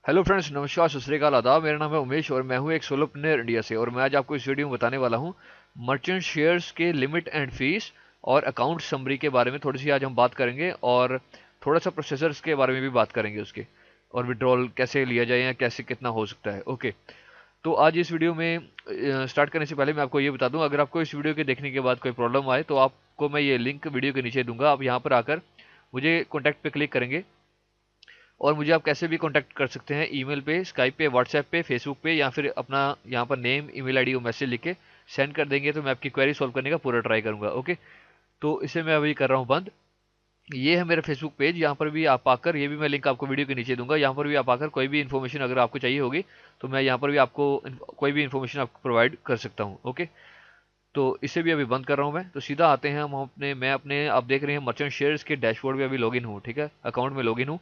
Hello friends, नमस्कार, सत श्री अकाल, आदाब। मेरा नाम है उमेश और मैं हूं एक सोलोप्रेन्योर इंडिया से। और मैं आज आपको इस वीडियो में बताने वाला हूं मर्चेंट शेयर्स के लिमिट एंड फीस और अकाउंट समरी के बारे में थोड़ी सी आज हम बात करेंगे। और थोड़ा सा प्रोसेसर्स के बारे में भी बात करेंगे उसके, और विड्रॉल कैसे लिया जाए या कैसे कितना हो सकता है। ओके, तो आज इस वीडियो में स्टार्ट करने से पहले मैं आपको ये बता दूं, अगर आपको इस वीडियो के देखने के बाद कोई प्रॉब्लम आए तो आपको मैं ये लिंक वीडियो के नीचे दूंगा। आप यहाँ पर आकर मुझे कॉन्टैक्ट पे क्लिक करेंगे और मुझे आप कैसे भी कांटेक्ट कर सकते हैं, ईमेल पे, स्काइप पे, व्हाट्सएप पे, फेसबुक पे, या फिर अपना यहाँ पर नेम, ईमेल आईडी और मैसेज लिख के सेंड कर देंगे तो मैं आपकी क्वेरी सॉल्व करने का पूरा ट्राई करूंगा। ओके, तो इसे मैं अभी कर रहा हूँ बंद। ये है मेरा फेसबुक पेज। यहाँ पर भी आप आकर, ये भी मैं लिंक आपको वीडियो के नीचे दूंगा, यहाँ पर भी आप आकर कोई भी इन्फॉर्मेशन अगर आपको चाहिए होगी तो मैं यहाँ पर भी आपको कोई भी इन्फॉर्मेशन आपको प्रोवाइड कर सकता हूँ। ओके, तो इसे भी अभी बंद कर रहा हूँ मैं। तो सीधा आते हैं हम अपने, मैं अपने, आप देख रहे हैं मर्चेंट शेयर्स के डैशबोर्ड में अभी लॉगिन हूँ। ठीक है, अकाउंट में लॉगिन हूँ।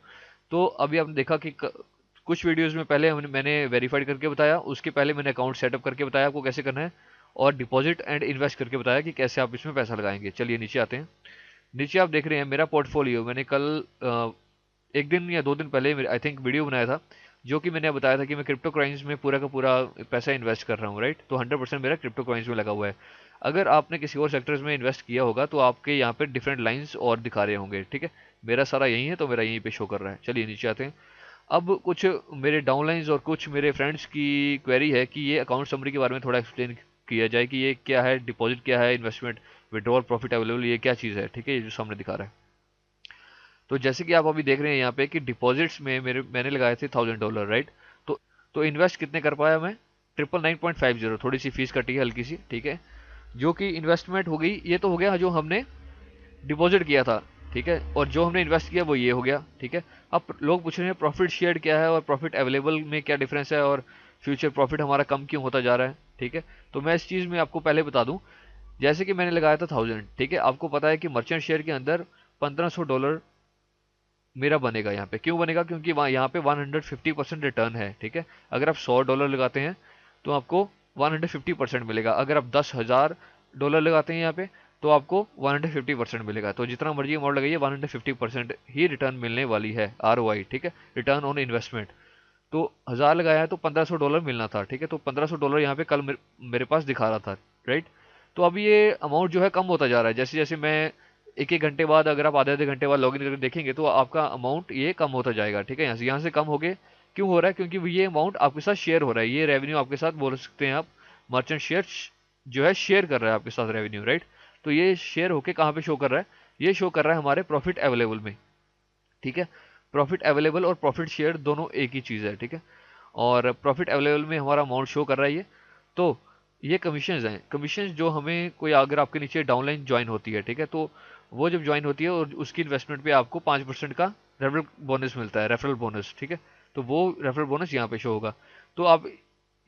तो अभी आपने देखा कि कुछ वीडियोस में पहले मैंने वेरीफाइड करके बताया, उसके पहले मैंने अकाउंट सेटअप करके बताया आपको कैसे करना है, और डिपॉजिट एंड इन्वेस्ट करके बताया कि कैसे आप इसमें पैसा लगाएंगे। चलिए नीचे आते हैं। नीचे आप देख रहे हैं मेरा पोर्टफोलियो। मैंने कल एक दिन या 2 दिन पहले आई थिंक वीडियो बनाया था, जो कि मैंने बताया था कि मैं क्रिप्टो करेंसी में पूरा का पूरा पैसा इन्वेस्ट कर रहा हूँ, राइट। तो 100% मेरा क्रिप्टो करेंसी में लगा हुआ है। अगर आपने किसी और सेक्टर्स में इन्वेस्ट किया होगा तो आपके यहाँ पे डिफरेंट लाइंस और दिखा रहे होंगे। ठीक है, मेरा सारा यही है तो मेरा यहीं पे शो कर रहा है। चलिए नीचे आते हैं। अब कुछ मेरे डाउनलाइंस और कुछ मेरे फ्रेंड्स की क्वेरी है कि ये अकाउंट समरी के बारे में थोड़ा एक्सप्लेन किया जाए कि ये क्या है, डिपॉजिट क्या है, इन्वेस्टमेंट, विड्रॉल, प्रॉफिट अवेलेबल, ये क्या चीज़ है। ठीक है, ये जो सामने दिखा रहा है। तो जैसे कि आप अभी देख रहे हैं यहाँ पे कि डिपॉजिट्स में मैंने लगाए थे $1000, राइट। तो इन्वेस्ट कितने कर पाया मैं? 999.50। थोड़ी सी फीस कटी है, हल्की सी। ठीक है, जो कि इन्वेस्टमेंट हो गई। ये तो हो गया जो हमने डिपॉजिट किया था। ठीक है, और जो हमने इन्वेस्ट किया वो ये हो गया। ठीक है, अब लोग पूछ रहे हैं प्रॉफिट शेयर क्या है और प्रॉफिट अवेलेबल में क्या डिफरेंस है, और फ्यूचर प्रॉफिट हमारा कम क्यों होता जा रहा है। ठीक है, तो मैं इस चीज़ में आपको पहले बता दूं। जैसे कि मैंने लगाया था 1000। ठीक है, आपको पता है कि मर्चेंट शेयर के अंदर $1500 मेरा बनेगा। यहाँ पे क्यों बनेगा? क्योंकि वहाँ यहाँ पे 150% रिटर्न है। ठीक है, अगर आप $100 लगाते हैं तो आपको 150% मिलेगा। अगर आप $10,000 लगाते हैं यहाँ पे तो आपको 150% मिलेगा। तो जितना मर्जी अमाउंट लगाइए, 150% ही रिटर्न मिलने वाली है, ROI। ठीक है, रिटर्न ऑन इन्वेस्टमेंट। तो 1000 लगाया है तो $1500 मिलना था। ठीक है, तो $1500 यहाँ पे कल मेरे पास दिखा रहा था, राइट। तो अभी ये अमाउंट जो है कम होता जा रहा है। जैसे जैसे मैं एक एक घंटे बाद, अगर आप आधे आधे घंटे बाद लॉगिन करके देखेंगे तो आपका अमाउंट ये कम होता जाएगा। ठीक है, यहाँ से कम हो गए। क्यों हो रहा है? क्योंकि ये अमाउंट आपके साथ शेयर हो रहा है, ये रेवेन्यू आपके साथ, बोल सकते हैं आप, मर्चेंट शेयर जो है शेयर कर रहा है आपके साथ रेवेन्यू, राइट। तो ये शेयर होके कहाँ पे शो कर रहा है? ये शो कर रहा है हमारे प्रॉफिट अवेलेबल में। ठीक है, प्रॉफिट अवेलेबल और प्रॉफिट शेयर दोनों एक ही चीज़ है। ठीक है, और प्रॉफिट अवेलेबल में हमारा अमाउंट शो कर रहा है ये। तो ये कमीशंस हैं। कमीशंस जो हमें, कोई अगर आपके नीचे डाउनलाइन ज्वाइन होती है, ठीक है, तो वो जब ज्वाइन होती है और उसकी इन्वेस्टमेंट पे आपको 5% का रेफरल बोनस मिलता है, रेफरल बोनस। ठीक है, तो वो रेफरल बोनस यहाँ पे शो होगा। तो आप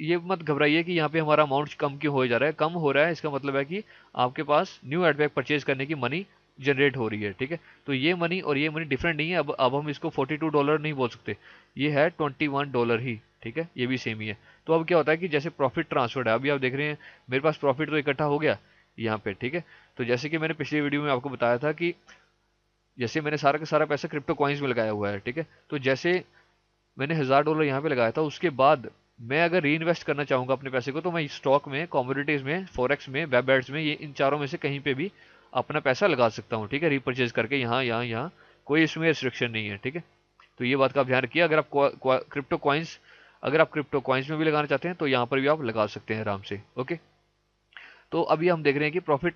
ये मत घबराइए कि यहाँ पे हमारा अमाउंट कम क्यों हो जा रहा है। कम हो रहा है, इसका मतलब है कि आपके पास न्यू एडबैक परचेज करने की मनी जनरेट हो रही है। ठीक है, तो ये मनी और ये मनी डिफरेंट नहीं है। अब हम इसको $42 नहीं बोल सकते, ये है $21 ही। ठीक है, ये भी सेम ही है। तो अब क्या होता है कि जैसे प्रॉफिट ट्रांसफर है, अभी आप देख रहे हैं मेरे पास प्रॉफिट तो इकट्ठा हो गया यहाँ पे। ठीक है, तो जैसे कि मैंने पिछली वीडियो में आपको बताया था कि जैसे मैंने सारा का सारा पैसा क्रिप्टो कॉइन्स में लगाया हुआ है। ठीक है, तो जैसे मैंने $1000 यहाँ पे लगाया था, उसके बाद मैं अगर री इन्वेस्ट करना चाहूंगा अपने पैसे को तो मैं स्टॉक में, कमोडिटीज में, फॉरेक्स में, वेब एड्स में, ये इन चारों में से कहीं पे भी अपना पैसा लगा सकता हूँ। ठीक है, रीपरचेज करके यहाँ यहाँ यहाँ, कोई इसमें रिस्ट्रिक्शन नहीं है। ठीक है, तो ये बात का आप ध्यान रखिए। अगर आप क्रिप्टो कॉइन्स, अगर आप क्रिप्टो कॉइन्स में भी लगाना चाहते हैं तो यहाँ पर भी आप लगा सकते हैं आराम से। ओके, तो अभी हम देख रहे हैं कि प्रॉफिट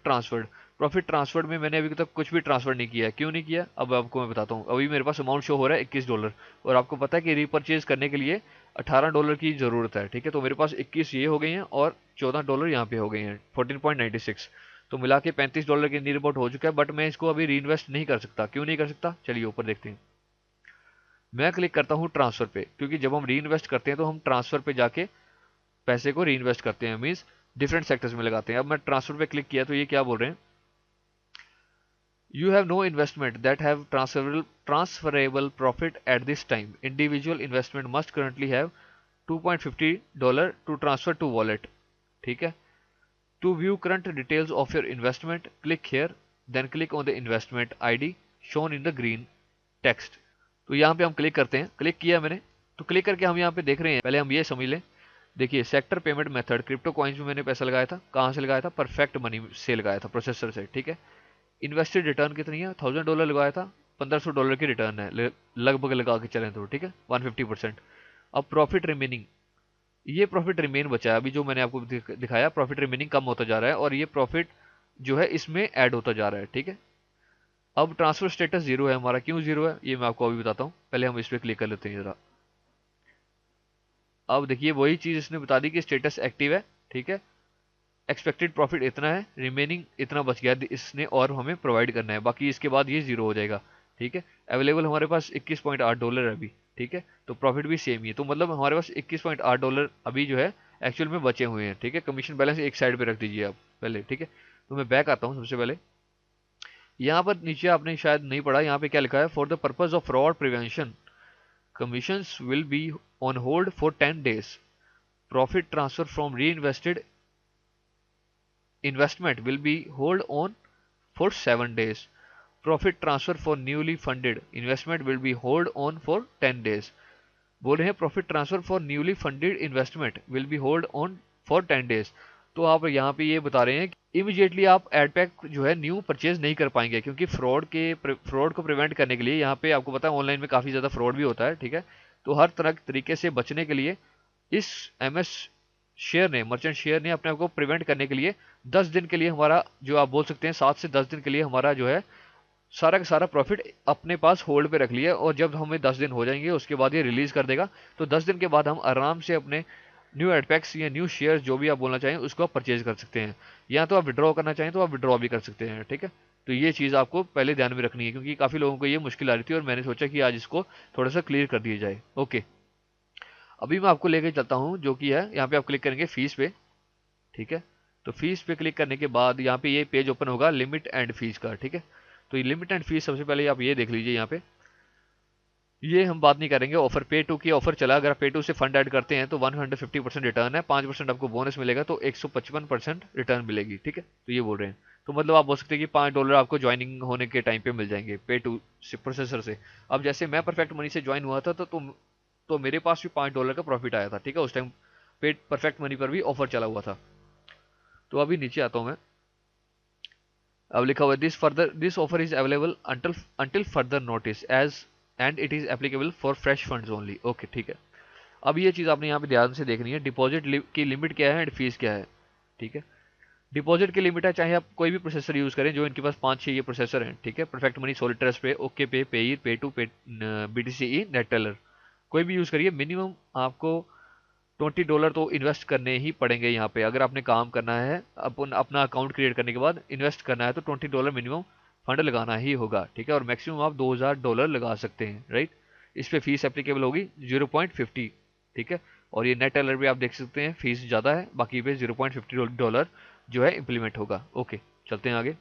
ट्रांसफर्ड में मैंने अभी तक कुछ भी ट्रांसफर नहीं किया है। क्यों नहीं किया, अब आपको मैं बताता हूँ। अभी मेरे पास अमाउंट शो हो रहा है $21, और आपको पता है कि रीपरचेज करने के लिए $18 की जरूरत है। ठीक है, तो मेरे पास 21 ये हो गई हैं और $14 यहाँ पे हो गए हैं, 14.96। तो मिला के $35 के नियर अबाउट हो चुका है। बट मैं इसको अभी री इन्वेस्ट नहीं कर सकता। क्यों नहीं कर सकता? चलिए ऊपर देखते हैं। मैं क्लिक करता हूँ ट्रांसफर पे, क्योंकि जब हम री इन्वेस्ट करते हैं तो हम ट्रांसफर पे जाके पैसे को री इन्वेस्ट करते हैं, मीन्स डिफरेंट सेक्टर्स में लगाते हैं। अब मैं ट्रांसफर पे क्लिक किया तो ये क्या बोल रहे हैं? You have no investment that have transferable profit at this time. Individual investment must currently have $2.50 to transfer to wallet. ठीक है, to view current details of your investment, click here, then click on the investment ID shown in the green text. तो यहाँ पे हम click करते हैं। Click किया मैंने, तो क्लिक करके हम यहाँ पे देख रहे हैं, पहले हम ये समझ लें। देखिए sector payment method, crypto coins में मैंने पैसा लगाया था, कहाँ से लगाया था, परफेक्ट मनी से लगाया था, प्रोसेसर से, ठीक है। इन्वेस्टेड रिटर्न कितनी है, $1000 लगाया था, $1500 की रिटर्न है लगभग लगा के चलें तो, ठीक है, 150%। अब प्रॉफिट रिमेनिंग, ये प्रॉफिट रिमेन बचा है, अभी जो मैंने आपको दिखाया प्रॉफिट रिमेनिंग कम होता जा रहा है और ये प्रॉफिट जो है इसमें ऐड होता जा रहा है, ठीक है। अब ट्रांसफर स्टेटस जीरो है हमारा, क्यों जीरो है ये मैं आपको अभी बताता हूँ, पहले हम इस पर क्लिक कर लेते हैं जरा। अब देखिए वही चीज इसने बता दी कि स्टेटस एक्टिव है, ठीक है, एक्सपेक्टेड प्रॉफिट इतना है, रिमेनिंग इतना बच गया इसने और हमें प्रोवाइड करना है, बाकी इसके बाद ये जीरो हो जाएगा, ठीक है। अवेलेबल हमारे पास $21.8 है अभी, ठीक है, तो प्रॉफिट भी सेम ही है, तो मतलब हमारे पास $21.8 अभी जो है एक्चुअल में बचे हुए हैं, ठीक है। कमीशन बैलेंस एक साइड पे रख दीजिए आप पहले, ठीक है। तो मैं बैक आता हूँ सबसे पहले, यहाँ पर नीचे आपने शायद नहीं पढ़ा, यहाँ पे क्या लिखा है, for the purpose of fraud prevention commissions will be on hold for 10 days. Profit transfer from reinvested investment will be hold on for 7 days. Profit transfer for newly funded investment will be hold on for 10 days. बोल रहे हैं profit transfer for newly funded investment will be hold on for 10 days. तो आप यहाँ पे ये बता रहे हैं कि इमीडिएटली आप एडपैक जो है न्यू परचेज नहीं कर पाएंगे, क्योंकि फ्रॉड को प्रिवेंट करने के लिए यहाँ पे आपको पता है ऑनलाइन में काफ़ी ज़्यादा फ्रॉड भी होता है, ठीक है। तो हर तरह के तरीके से बचने के लिए इस एमएस शेयर ने, मर्चेंट शेयर ने अपने आप को प्रिवेंट करने के लिए 10 दिन के लिए हमारा जो आप बोल सकते हैं 7 से 10 दिन के लिए हमारा जो है सारा का सारा प्रॉफिट अपने पास होल्ड पे रख लिया, और जब हमें 10 दिन हो जाएंगे उसके बाद ये रिलीज कर देगा। तो 10 दिन के बाद हम आराम से अपने न्यू एडपैक्स या न्यू शेयर जो भी आप बोलना चाहें उसको आप परचेज कर सकते हैं, या तो आप विड्रॉ करना चाहें तो आप विड्रॉ भी कर सकते हैं, ठीक है। तो ये चीज़ आपको पहले ध्यान में रखनी है, क्योंकि काफ़ी लोगों को ये मुश्किल आ रही थी और मैंने सोचा कि आज इसको थोड़ा सा क्लियर कर दिया जाए। ओके, अभी मैं आपको लेके चलता हूँ जो कि है, यहाँ पे आप क्लिक करेंगे फीस पे, ठीक है। तो फीस पे क्लिक करने के बाद यहाँ पे ये पेज ओपन होगा लिमिट एंड फीस का, ठीक है। तो ये लिमिट एंड फीस सबसे पहले आप ये देख लीजिए, यहाँ पे ये हम बात नहीं करेंगे, ऑफर पे टू की ऑफर चला, अगर आप पे टू से फंड ऐड करते हैं तो 150% रिटर्न है, 5% आपको बोनस मिलेगा, तो 155% रिटर्न मिलेगी, ठीक है। तो ये बोल रहे हैं, तो मतलब आप बोल सकते हैं कि $5 आपको ज्वाइनिंग होने के टाइम पे मिल जाएंगे पे टू से प्रोसेसर से। अब जैसे मैं परफेक्ट मनी से ज्वाइन हुआ था तो मेरे पास भी $5 का प्रॉफिट आया था, ठीक है, उस टाइम पे परफेक्ट मनी पर भी ऑफर चला हुआ था। तो अभी नीचे आता हूँ मैं, अब लिखा हुआ है this offer is available until further notice as and it is applicable for fresh funds only. Okay, ठीक है। अब ये चीज़ आपने यहाँ पे ध्यान से देखनी है, डिपॉजिट की लिमिट क्या है एंड फीस क्या है, ठीक है। डिपॉजिट की लिमिट है, चाहे आप कोई भी प्रोसेसर यूज़ करें, जो इनके पास 5-6 ये प्रोसेसर हैं, ठीक है, परफेक्ट मनी, सॉलिड ट्रस्ट पे, ओके पे, पेयर, पे टू, पे BTC, नेट टेलर, कोई भी यूज़ करिए, मिनिमम आपको $20 तो इन्वेस्ट करने ही पड़ेंगे यहाँ पे, अगर आपने काम करना है अपना अकाउंट क्रिएट करने के बाद इन्वेस्ट करना है तो $20 मिनिमम फंड लगाना ही होगा, ठीक है। और मैक्सिमम आप $2000 लगा सकते हैं, राइट। इस पे फीस एप्लीकेबल होगी 0.50, ठीक है। और ये नेट टेलर भी आप देख सकते हैं फीस ज़्यादा है, बाकी पे $0.50 जो है इम्प्लीमेंट होगा। ओके, चलते हैं आगे।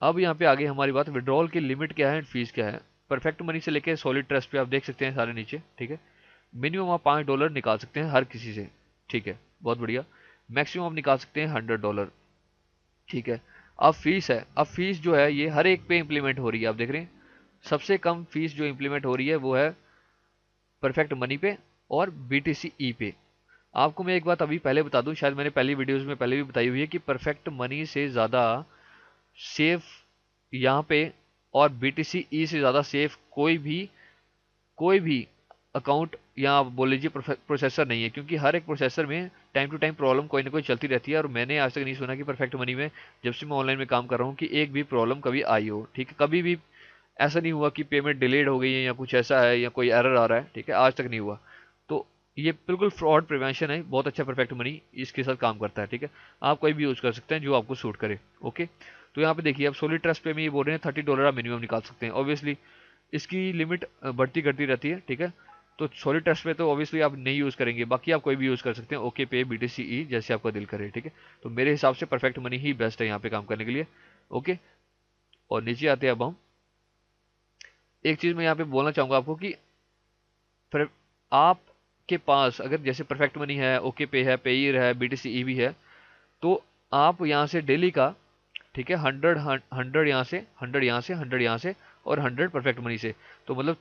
अब यहाँ पे आगे हमारी बात विड्रॉल की लिमिट क्या है एंड फीस क्या है। परफेक्ट मनी से लेके सॉलिड ट्रस्ट पे आप देख सकते हैं सारे नीचे, ठीक है। मिनिमम आप $5 निकाल सकते हैं हर किसी से, ठीक है, बहुत बढ़िया। मैक्सिमम आप निकाल सकते हैं $100, ठीक है। अब फीस है, अब फीस जो है ये हर एक पे इंप्लीमेंट हो रही है, आप देख रहे हैं सबसे कम फीस जो इंप्लीमेंट हो रही है वो है परफेक्ट मनी पे और BTC पे। आपको मैं एक बात अभी पहले बता दूं, शायद मैंने पहली वीडियोस में पहले भी बताई हुई है कि परफेक्ट मनी से ज़्यादा सेफ यहाँ पे और BTC से ज़्यादा सेफ कोई भी अकाउंट या आप बोल लीजिए प्रोसेसर नहीं है, क्योंकि हर एक प्रोसेसर में टाइम टू टाइम प्रॉब्लम कोई ना कोई चलती रहती है, और मैंने आज तक नहीं सुना कि परफेक्ट मनी में जब से मैं ऑनलाइन में काम कर रहा हूँ कि एक भी प्रॉब्लम कभी आई हो, ठीक है। कभी भी ऐसा नहीं हुआ कि पेमेंट डिलेड हो गई है या कुछ ऐसा है या कोई एरर आ रहा है, ठीक है, आज तक नहीं हुआ। तो ये बिल्कुल फ्रॉड प्रिवेंशन है, बहुत अच्छा परफेक्ट मनी इसके साथ काम करता है, ठीक है। आप कोई भी यूज़ कर सकते हैं जो आपको सूट करे। ओके, तो यहाँ पे देखिए अब सॉलिड ट्रस्ट पे में ये बोल रहे हैं $30 आप मिनिमम निकाल सकते हैं। ऑब्वियसली इसकी लिमिट बढ़ती करती रहती है, ठीक है। तो सॉलिड ट्रस्ट पे तो ऑब्वियसली आप नहीं यूज़ करेंगे, बाकी आप कोई भी यूज़ कर सकते हैं, ओके पे, BTC जैसे आपका दिल करे, ठीक है। तो मेरे हिसाब से परफेक्ट मनी ही बेस्ट है यहाँ पे काम करने के लिए। ओके, और नीचे आते हैं अब हम, एक चीज़ मैं यहाँ पे बोलना चाहूँगा आपको कि आपके पास अगर जैसे परफेक्ट मनी है, ओके पे है, पेयर है, BTC भी है, तो आप यहाँ से डेली का, ठीक है, 100 यहाँ से 100 यहाँ से 100 यहाँ से और 100 परफेक्ट मनी से, तो मतलब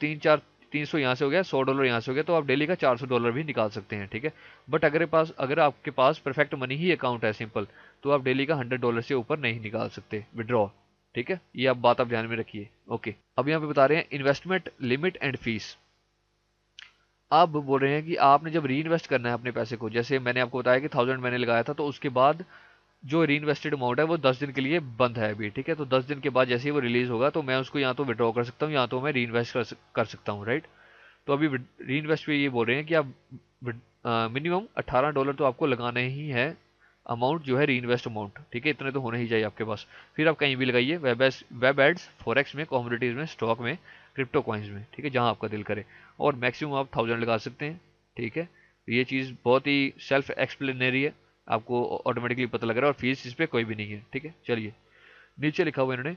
300 यहाँ से हो गया, $100 यहाँ से हो गया, तो आप डेली का $400 भी निकाल सकते हैं, ठीक है। बट अगर आपके पास परफेक्ट मनी ही अकाउंट है सिंपल, तो आप डेली का $100 से ऊपर नहीं निकाल सकते विड्रॉ, ठीक है। ये आप ध्यान में रखिए। ओके, अब यहाँ पे बता रहे हैं इन्वेस्टमेंट लिमिट एंड फीस। आप बोल रहे हैं कि आपने जब री इन्वेस्ट करना है अपने पैसे को, जैसे मैंने आपको बताया कि 1000 मैंने लगाया था, तो उसके बाद जो री इन्वेस्टेड अमाउंट है वो 10 दिन के लिए बंद है अभी, ठीक है। तो 10 दिन के बाद जैसे ही वो रिलीज होगा तो मैं उसको या तो विड्रॉ कर सकता हूँ या तो मैं री इन्वेस्ट कर सकता हूँ, राइट। तो अभी री इन्वेस्ट पे ये बोल रहे हैं कि आप मिनिमम $18 तो आपको लगाना ही है, अमाउंट जो है री इन्वेस्ट अमाउंट, ठीक है। इतने तो होने ही चाहिए आपके पास। फिर आप कहीं भी लगाइए, वेब एड्स, फॉरेक्स में, कमोडिटीज में, स्टॉक में, क्रिप्टो कॉइन्स में, ठीक है, जहां आपका दिल करे। और मैक्सिमम आप 1000 लगा सकते हैं, ठीक है। ये चीज़ बहुत ही सेल्फ एक्सप्लेनरी है, आपको ऑटोमेटिकली पता लग रहा है, और फीस इस पर कोई भी नहीं है, ठीक है। चलिए, नीचे लिखा हुआ इन्होंने,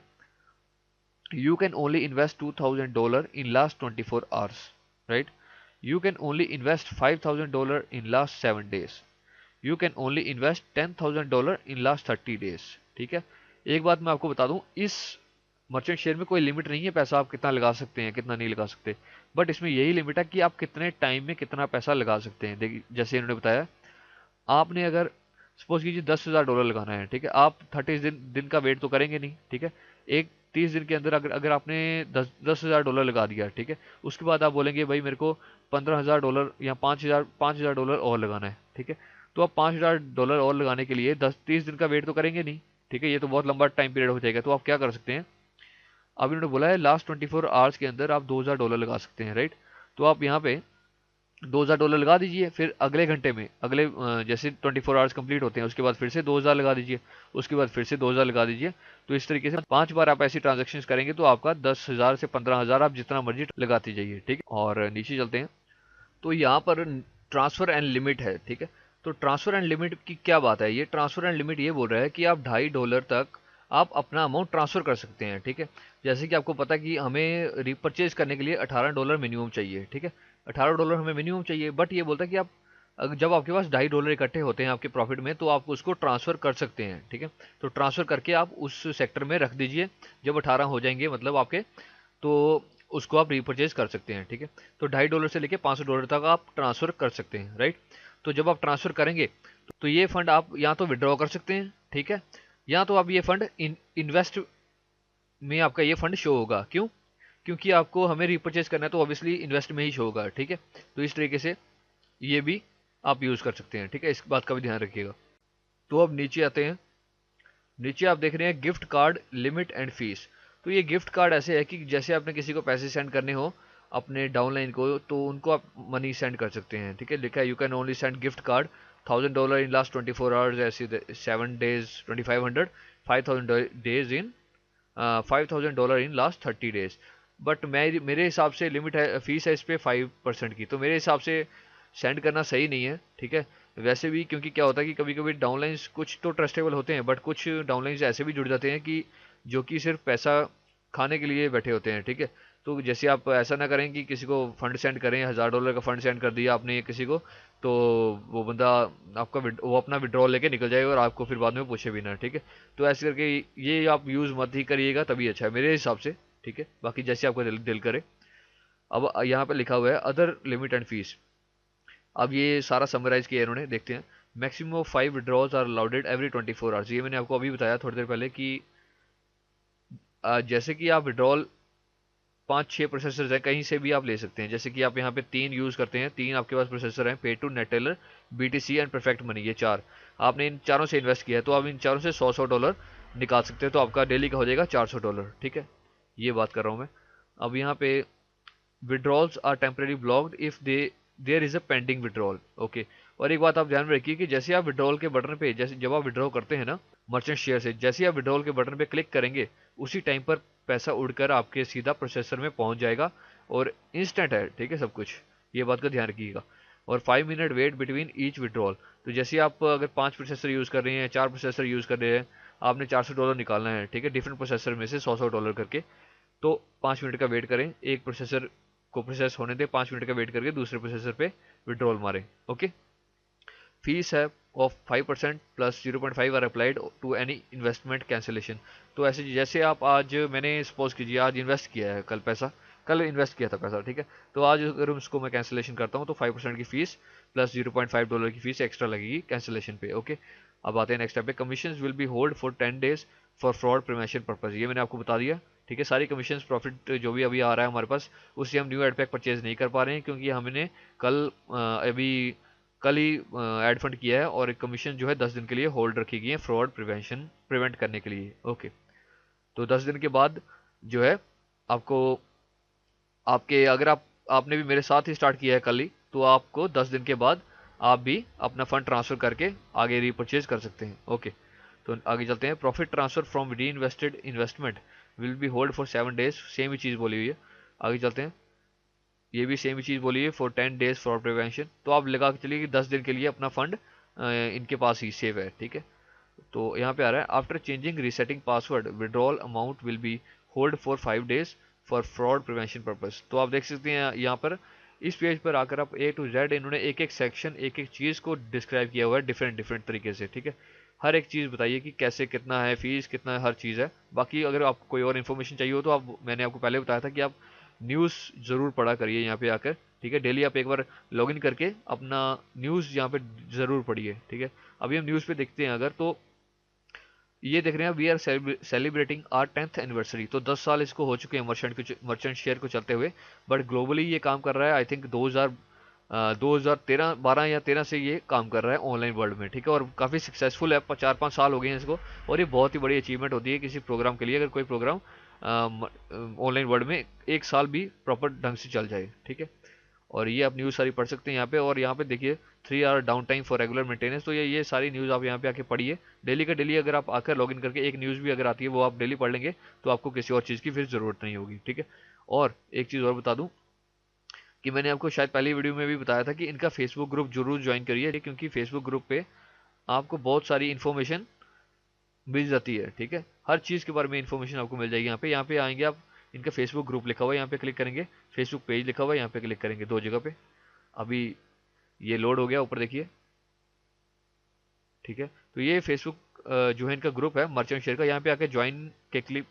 you can only invest $2000 in last 24 hours, right? You can only invest $5000 in last 7 days. You can only invest $10,000 in last 30 days, ठीक है। एक बात मैं आपको बता दूं, इस मर्चेंट शेयर में कोई लिमिट नहीं है पैसा आप कितना लगा सकते हैं कितना नहीं लगा सकते, बट इसमें यही लिमिट है कि आप कितने टाइम में कितना पैसा लगा सकते हैं। देखिए, जैसे इन्होंने बताया, आपने अगर सपोज कीजिए $10,000 लगाना है, ठीक है, आप 30 दिन का वेट तो करेंगे नहीं, ठीक है। एक 30 दिन के अंदर अगर अगर आपने $10,000 लगा दिया, ठीक है, उसके बाद आप बोलेंगे भाई मेरे को $15,000 या 5,000 और लगाना है, ठीक है। तो आप $5,000 और लगाने के लिए 30 दिन का वेट तो करेंगे नहीं, ठीक है, ये तो बहुत लंबा टाइम पीरियड हो जाएगा। तो आप क्या कर सकते हैं, अब इन्होंने बोला है लास्ट 24 आवर्स के अंदर आप $2,000 लगा सकते हैं, राइट। तो आप यहाँ पे $2,000 लगा दीजिए, फिर अगले घंटे में जैसे 24 आवर्स कंप्लीट होते हैं उसके बाद फिर से 2,000 लगा दीजिए, उसके बाद फिर से 2,000 लगा दीजिए। तो इस तरीके से 5 बार आप ऐसी ट्रांजेक्शन करेंगे तो आपका 10,000 से 15,000 आप जितना मर्जी लगाते जाइए, ठीक है। और नीचे चलते हैं, तो यहाँ पर ट्रांसफर एंड लिमिट है, ठीक है। तो ट्रांसफर एंड लिमिट की क्या बात है, ये ट्रांसफर एंड लिमिट ये बोल रहा है कि आप $2.5 तक आप अपना अमाउंट ट्रांसफर कर सकते हैं, ठीक है। जैसे कि आपको पता है कि हमें रिपर्चेज करने के लिए $18 मिनिमम चाहिए, ठीक है, $18 हमें मिनिमम चाहिए। बट ये बोलता है कि आप जब आपके पास $2.5 इकट्ठे होते हैं आपके प्रॉफिट में, तो आप उसको ट्रांसफर कर सकते हैं, ठीक है। तो ट्रांसफर करके आप उस सेक्टर में रख दीजिए, जब 18 हो जाएंगे मतलब आपके, तो उसको आप रिपर्चेज कर सकते हैं, ठीक है। तो $2.5 से लेके $500 तक आप ट्रांसफर कर सकते हैं, राइट। तो जब आप ट्रांसफर करेंगे तो ये फंड आप या तो विड्रॉ कर सकते हैं, ठीक है, या तो आप ये फंड इन्वेस्ट में आपका ये फंड शो होगा। क्यों? क्योंकि आपको हमें रिपर्चेज करना है तो ऑब्वियसली इन्वेस्ट में ही शो होगा, ठीक है। तो इस तरीके से ये भी आप यूज कर सकते हैं, ठीक है, इस बात का भी ध्यान रखिएगा। तो अब नीचे आते हैं, नीचे आप देख रहे हैं gift card limit and fees. तो ये गिफ्ट कार्ड ऐसे है कि जैसे आपने किसी को पैसे सेंड करने हो अपने डाउनलाइन को, तो उनको आप मनी सेंड कर सकते हैं, ठीक है। लिखा है you can only send gift card $1,000 in last 24 hours, ऐसे 7 days 2500, 5,000 days in $5,000 in last 30 days. But मेरे हिसाब से लिमिट है, फीस है इस पर 5% की, तो मेरे हिसाब से सेंड करना सही नहीं है, ठीक है। वैसे भी क्योंकि क्या होता है कि कभी कभी डाउनलाइंस कुछ तो ट्रस्टेबल होते हैं, बट कुछ डाउनलाइंस ऐसे भी जुड़ जाते हैं कि जो कि सिर्फ पैसा खाने के लिए बैठे होते हैं, ठीक है। तो जैसे आप ऐसा ना करें कि किसी को फंड सेंड करें, $1,000 का फंड सेंड कर दिया आपने किसी को, तो वो बंदा आपका वो अपना विड्रॉल लेके निकल जाएगा और आपको फिर बाद में पूछे भी ना, ठीक है। तो ऐसे करके ये आप यूज़ मत ही करिएगा, तभी अच्छा है मेरे हिसाब से, ठीक है। बाकी जैसे आपको दिल करे। अब यहाँ पे लिखा हुआ है अदर लिमिट एंड फीस। अब ये सारा समराइज किया इन्होंने, देखते हैं। Maximum of 5 withdrawals are allowed every 24 hours. ये मैंने आपको अभी बताया थोड़ी देर पहले कि जैसे कि आप विड्रॉल 5-6 प्रोसेसर हैं, कहीं से भी आप ले सकते हैं। जैसे कि आप यहाँ पे 3 यूज़ करते हैं, 3 आपके पास प्रोसेसर हैं, पेटू, Neteller, BTC and Perfect Money, ये 4 आपने इन चारों से इन्वेस्ट किया है, तो आप इन चारों से $100 निकाल सकते हैं, तो आपका डेली का हो जाएगा $400, ठीक है। ये बात कर रहा हूँ मैं। अब यहाँ पे withdrawals are temporary blocked if there is a pending withdrawal, okay. और एक बात आप ध्यान में रखिए कि जैसे आप विड्रॉल के बटन पे, जैसे जब आप विड्रॉ करते हैं ना मर्चेंट शेयर से, जैसे आप विड्रॉल के बटन पे क्लिक करेंगे उसी टाइम पर पैसा उड़कर आपके सीधा प्रोसेसर में पहुंच जाएगा, और इंस्टेंट है, ठीक है, सब कुछ। ये बात का ध्यान रखिएगा। और 5 minute wait between each withdrawal. तो जैसे आप अगर 5 प्रोसेसर यूज़ कर रहे हैं, 4 प्रोसेसर यूज़ कर रहे हैं, आपने $400 निकालना है, ठीक है, डिफरेंट प्रोसेसर में से $100 करके, तो 5 मिनट का वेट करें, एक प्रोसेसर को प्रोसेस होने दें, 5 मिनट का वेट करके दूसरे प्रोसेसर पे विड्रॉल मारें, ओके। फीस है of 5% plus 0.5 are applied to any investment cancellation. तो ऐसे जैसे आप आज, मैंने सपोज कीजिए आज इन्वेस्ट किया है कल पैसा, कल इन्वेस्ट किया था पैसा, ठीक है। तो आज अगर उसको मैं कैंसिलेशन करता हूँ तो 5% की फीस प्लस $0.5 की फीस एक्स्ट्रा लगेगी कैंसिलेशन पे। ओके, अब आते हैं नेक्स्ट स्टेप पे। Commission will be hold for 10 days for fraud prevention purpose, ये मैंने आपको बता दिया, ठीक है। सारी कमीशन प्रॉफिट जो भी अभी आ रहा है हमारे पास, उससे हम न्यू एड पैक परचेज नहीं कर पा रहे हैं, क्योंकि हमने कल ही एड फंड किया है, और कमीशन जो है 10 दिन के लिए होल्ड रखी गई है फ्रॉड प्रिवेंट करने के लिए। ओके, तो 10 दिन के बाद जो है आपको, आपके अगर आपने भी मेरे साथ ही स्टार्ट किया है कल ही, तो आपको 10 दिन के बाद आप भी अपना फंड ट्रांसफर करके आगे रीपरचेज कर सकते हैं। ओके, तो आगे चलते हैं। Profit transfer from reinvested investment will be hold for 7 days, same ही चीज़ बोली हुई है। आगे चलते हैं, ये भी सेम ही चीज़ बोली है, फॉर 10 डेज फ्रॉड प्रिवेंशन, तो आप लगा के चलिए कि 10 दिन के लिए अपना फंड इनके पास ही सेव है, ठीक है। तो यहाँ पे आ रहा है, after changing resetting password withdrawal amount will be hold for 5 days for fraud prevention purpose. तो आप देख सकते हैं यहाँ पर इस पेज पर आकर आप A to Z इन्होंने एक एक सेक्शन, एक एक चीज़ को डिस्क्राइब किया हुआ है डिफरेंट डिफरेंट तरीके से, ठीक है। हर एक चीज़ बताइए कि कैसे, कितना है फीस, कितना है, हर चीज़ है। बाकी अगर आपको कोई और इन्फॉर्मेशन चाहिए हो तो आप, मैंने आपको पहले बताया था कि आप न्यूज़ ज़रूर पढ़ा करिए यहाँ पे आकर, ठीक है। डेली आप एक बार लॉगिन करके अपना न्यूज़ यहाँ पे ज़रूर पढ़िए, ठीक है। अभी हम न्यूज़ पे देखते हैं अगर, तो ये देख रहे हैं, we are celebrating our 10th anniversary, तो 10 साल इसको हो चुके हैं मर्चेंट शेयर को चलते हुए। बट ग्लोबली ये काम कर रहा है, आई थिंक 2013 12 या 13 से ये काम कर रहा है ऑनलाइन वर्ल्ड में, ठीक है। और काफ़ी सक्सेसफुल है, 4-5 साल हो गए हैं इसको, और ये बहुत ही बड़ी अचीवमेंट होती है किसी प्रोग्राम के लिए, अगर कोई प्रोग्राम ऑनलाइन वर्ल्ड में 1 साल भी प्रॉपर ढंग से चल जाए, ठीक है। और ये आप न्यूज़ सारी पढ़ सकते हैं यहाँ पे, और यहाँ पे देखिए 3 hour down time for regular maintenance, तो ये सारी न्यूज़ आप यहाँ पे आके पढ़िए डेली का डेली। अगर आप आकर लॉगिन करके एक न्यूज़ भी अगर आती है वो आप डेली पढ़ लेंगे, तो आपको किसी और चीज़ की फिर ज़रूरत नहीं होगी, ठीक है। और एक चीज़ और बता दूँ कि मैंने आपको शायद पहली वीडियो में भी बताया था कि इनका फेसबुक ग्रुप जरूर ज्वाइन करिए, क्योंकि फेसबुक ग्रुप पे आपको बहुत सारी इन्फॉर्मेशन मिल जाती है, ठीक है। हर चीज़ के बारे में इन्फॉर्मेशन आपको मिल जाएगी यहाँ पे आएंगे आप, इनका फेसबुक ग्रुप लिखा हुआ है, यहाँ पे क्लिक करेंगे, फेसबुक पेज लिखा हुआ है, यहाँ पे क्लिक करेंगे, दो जगह पे। अभी ये लोड हो गया, ऊपर देखिए, ठीक है। तो ये फेसबुक जो है इनका ग्रुप है मर्चेंट शेयर का, यहाँ पे आके ज्वाइन के क्लिक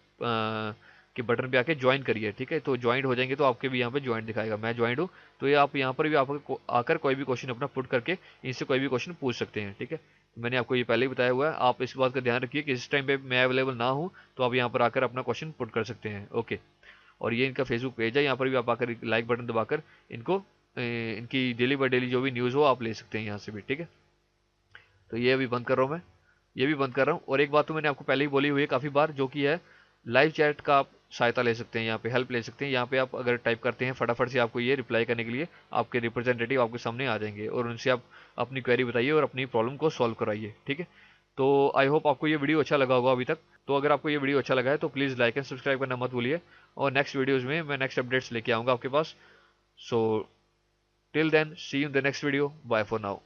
के बटन पे आके ज्वाइन करिए, ठीक है। तो ज्वाइन हो जाएंगे तो आपके भी यहाँ पे ज्वाइन दिखाएगा, मैं ज्वाइन हूँ। तो ये आप यहाँ पर भी आप आकर कोई भी क्वेश्चन अपना पुट करके इनसे कोई भी क्वेश्चन पूछ सकते हैं, ठीक है। मैंने आपको ये पहले ही बताया हुआ है, आप इस बात का ध्यान रखिए कि इस टाइम पे मैं अवेलेबल ना हूँ, तो आप यहाँ पर आकर अपना क्वेश्चन पुट कर सकते हैं। ओके, और ये इनका फेसबुक पेज है, यहाँ पर भी आप आकर लाइक बटन दबाकर इनको इनकी डेली बाय डेली जो भी न्यूज़ हो आप ले सकते हैं यहाँ से भी, ठीक है। तो ये अभी बंद कर रहा हूँ मैं, ये भी बंद कर रहा हूँ। और एक बात तो मैंने आपको पहले ही बोली हुई है काफ़ी बार, जो कि है लाइव चैट का आप सहायता ले सकते हैं, यहाँ पे हेल्प ले सकते हैं। यहाँ पे आप अगर टाइप करते हैं फटाफट से, आपको ये रिप्लाई करने के लिए आपके रिप्रेजेंटेटिव आपके सामने आ जाएंगे, और उनसे आप अपनी क्वेरी बताइए और अपनी प्रॉब्लम को सॉल्व कराइए, ठीक है। तो आई होप आपको ये वीडियो अच्छा लगा होगा अभी तक। तो अगर आपको ये वीडियो अच्छा लगा है तो प्लीज़ लाइक एंड सब्सक्राइब करना मत भूलिए, और नेक्स्ट वीडियोज़ में मैं नेक्स्ट अपडेट्स लेके आऊँगा आपके पास। So till then see you in the next video, bye for now.